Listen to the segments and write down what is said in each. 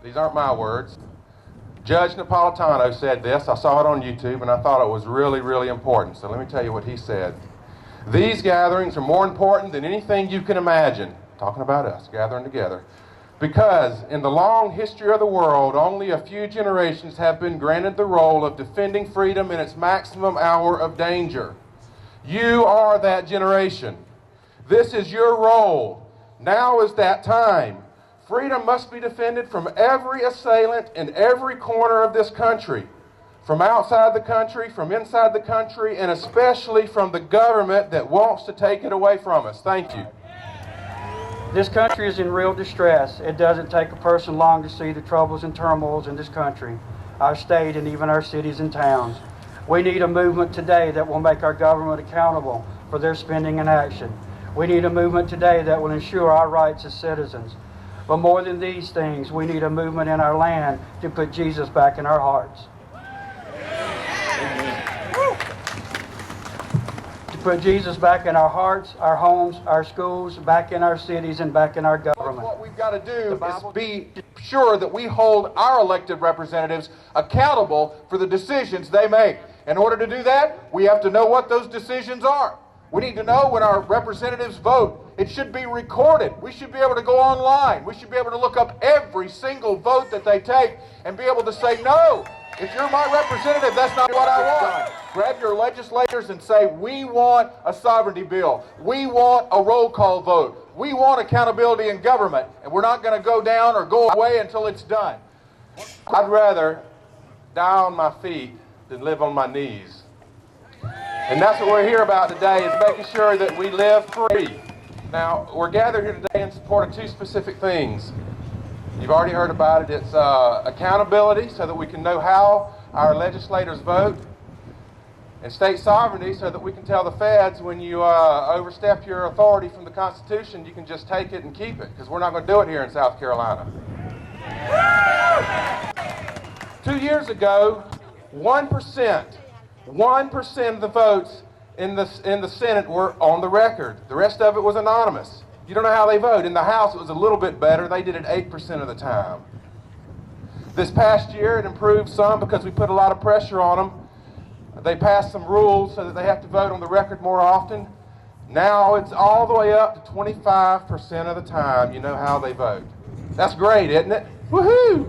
These aren't my words. Judge Napolitano said this. I saw it on YouTube, and I thought it was really, really important. So let me tell you what he said. These gatherings are more important than anything you can imagine. Talking about us, gathering together. Because in the long history of the world, only a few generations have been granted the role of defending freedom in its maximum hour of danger. You are that generation. This is your role. Now is that time. Freedom must be defended from every assailant in every corner of this country. From outside the country, from inside the country, and especially from the government that wants to take it away from us. Thank you. This country is in real distress. It doesn't take a person long to see the troubles and turmoils in this country, our state, and even our cities and towns. We need a movement today that will make our government accountable for their spending and action. We need a movement today that will ensure our rights as citizens. But more than these things, we need a movement in our land to put Jesus back in our hearts. To put Jesus back in our hearts, our homes, our schools, back in our cities, and back in our government. What we've got to do is be sure that we hold our elected representatives accountable for the decisions they make. In order to do that, we have to know what those decisions are. We need to know when our representatives vote. It should be recorded. We should be able to go online. We should be able to look up every single vote that they take and be able to say, no, if you're my representative, that's not what I want. Grab your legislators and say, we want a sovereignty bill. We want a roll call vote. We want accountability in government, and we're not going to go down or go away until it's done. I'd rather die on my feet than live on my knees. And that's what we're here about today, is making sure that we live free. Now, we're gathered here today in support of two specific things. You've already heard about it. It's accountability, so that we can know how our legislators vote, and state sovereignty, so that we can tell the feds when you overstep your authority from the Constitution, you can just take it and keep it, because we're not going to do it here in South Carolina. 2 years ago, 1% of the votes in the Senate were on the record. The rest of it was anonymous. You don't know how they vote. In the House, it was a little bit better. They did it 8% of the time. This past year, it improved some because we put a lot of pressure on them. They passed some rules so that they have to vote on the record more often. Now it's all the way up to 25% of the time you know how they vote. That's great, isn't it? Woohoo!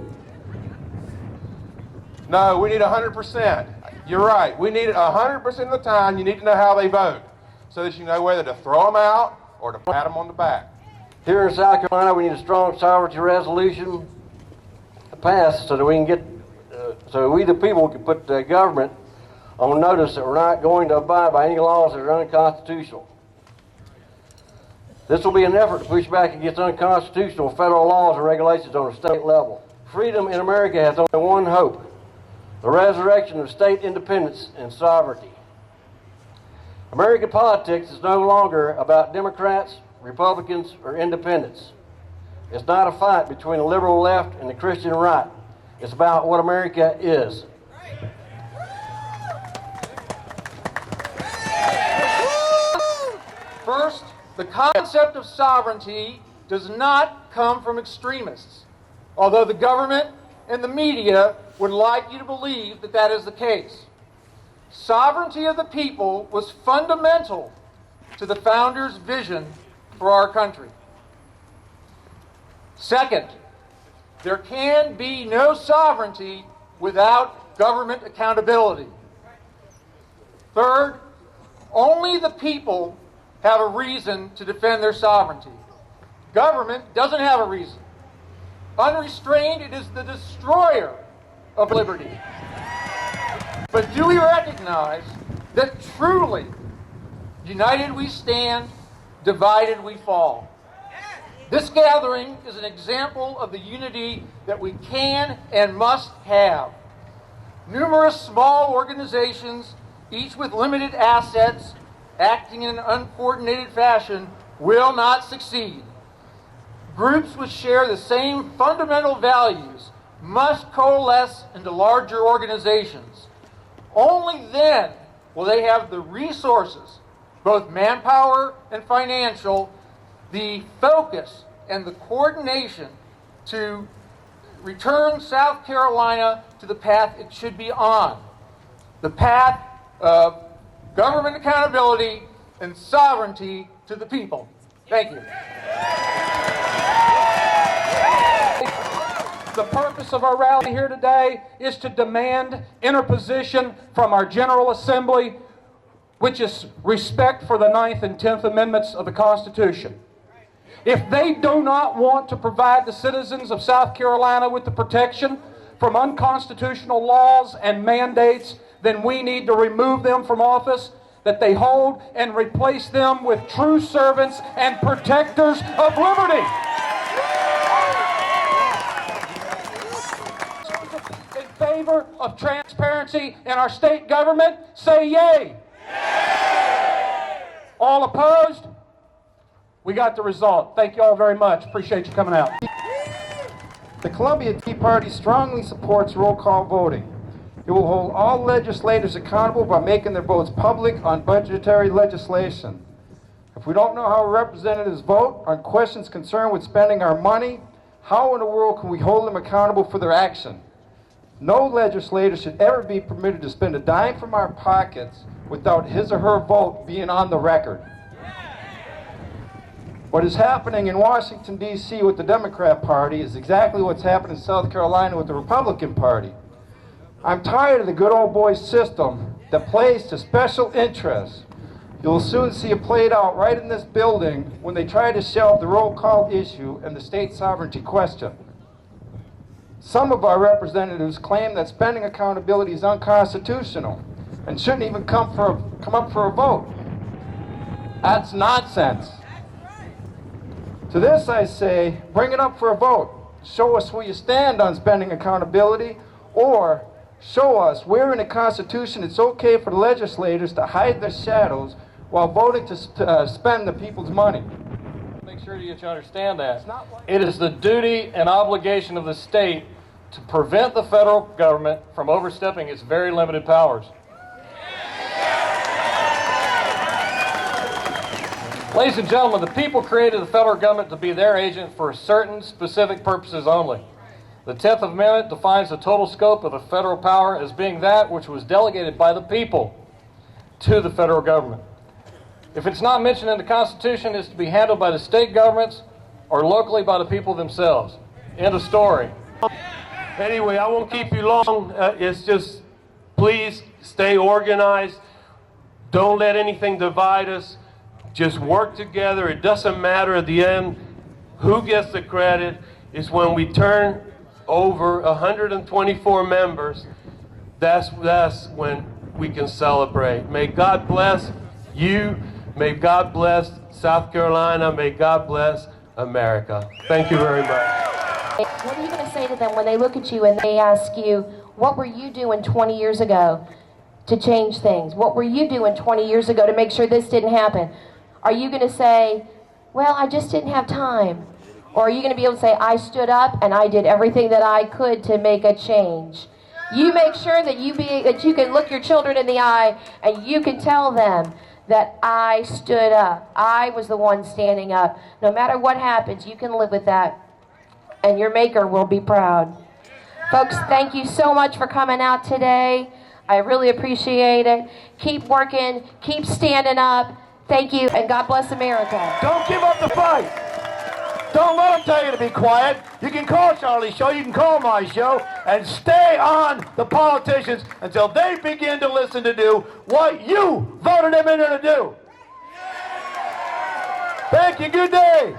No, we need 100%. You're right. We need it 100% of the time. You need to know how they vote so that you know whether to throw them out or to pat them on the back. Here in South Carolina, we need a strong sovereignty resolution passed so that we can get, so we the people can put the government on notice that we're not going to abide by any laws that are unconstitutional. This will be an effort to push back against unconstitutional federal laws and regulations on a state level. Freedom in America has only one hope: the resurrection of state independence and sovereignty. American politics is no longer about Democrats, Republicans, or independents. It's not a fight between the liberal left and the Christian right. It's about what America is. First, the concept of sovereignty does not come from extremists, although the government and the media would like you to believe that that is the case. Sovereignty of the people was fundamental to the founders' vision for our country. Second, there can be no sovereignty without government accountability. Third, only the people have a reason to defend their sovereignty. Government doesn't have a reason. Unrestrained, it is the destroyer of liberty. But do we recognize that truly, united we stand, divided we fall? This gathering is an example of the unity that we can and must have. Numerous small organizations, each with limited assets, acting in an uncoordinated fashion, will not succeed. Groups which share the same fundamental values must coalesce into larger organizations. Only then will they have the resources, both manpower and financial, the focus and the coordination to return South Carolina to the path it should be on. The path of government accountability and sovereignty to the people. Thank you. The purpose of our rally here today is to demand interposition from our General Assembly, which is respect for the 9th and 10th Amendments of the Constitution. If they do not want to provide the citizens of South Carolina with the protection from unconstitutional laws and mandates, then we need to remove them from office that they hold and replace them with true servants and protectors of liberty. In favor of transparency in our state government, say yay. All opposed? We got the result. Thank you all very much. Appreciate you coming out. The Columbia Tea Party strongly supports roll call voting. It will hold all legislators accountable by making their votes public on budgetary legislation. If we don't know how our representatives vote on questions concerned with spending our money, how in the world can we hold them accountable for their action? No legislator should ever be permitted to spend a dime from our pockets without his or her vote being on the record. What is happening in Washington, D.C. with the Democrat Party is exactly what's happening in South Carolina with the Republican Party. I'm tired of the good old boy system that plays to special interests. You'll soon see it played out right in this building when they try to shelve the roll call issue and the state sovereignty question. Some of our representatives claim that spending accountability is unconstitutional and shouldn't even come up for a vote. That's nonsense. To this I say, bring it up for a vote. Show us where you stand on spending accountability, or show us where in the Constitution it's okay for the legislators to hide their shadows while voting to spend the people's money. Make sure you understand that. It is the duty and obligation of the state to prevent the federal government from overstepping its very limited powers. Ladies and gentlemen, the people created the federal government to be their agent for certain specific purposes only. The 10th Amendment defines the total scope of the federal power as being that which was delegated by the people to the federal government. If it's not mentioned in the Constitution, it's to be handled by the state governments or locally by the people themselves. End of story. Anyway, I won't keep you long. It's just, please stay organized. Don't let anything divide us. Just work together. It doesn't matter at the end who gets the credit. It's when we turn over 124 members, that's when we can celebrate. May God bless you. May God bless South Carolina. May God bless America. Thank you very much. What are you going to say to them when they look at you and they ask you, what were you doing 20 years ago to change things? What were you doing 20 years ago to make sure this didn't happen? Are you going to say, well, I just didn't have time? Or are you going to be able to say, I stood up and I did everything that I could to make a change? You make sure that you can look your children in the eye and you can tell them that I stood up. I was the one standing up. No matter what happens, you can live with that. And your maker will be proud. Folks, thank you so much for coming out today. I really appreciate it. Keep working. Keep standing up. Thank you, and God bless America. Don't give up the fight. Don't let them tell you to be quiet. You can call Charlie's show, you can call my show, and stay on the politicians until they begin to listen to do what you voted them in there to do. Thank you, good day.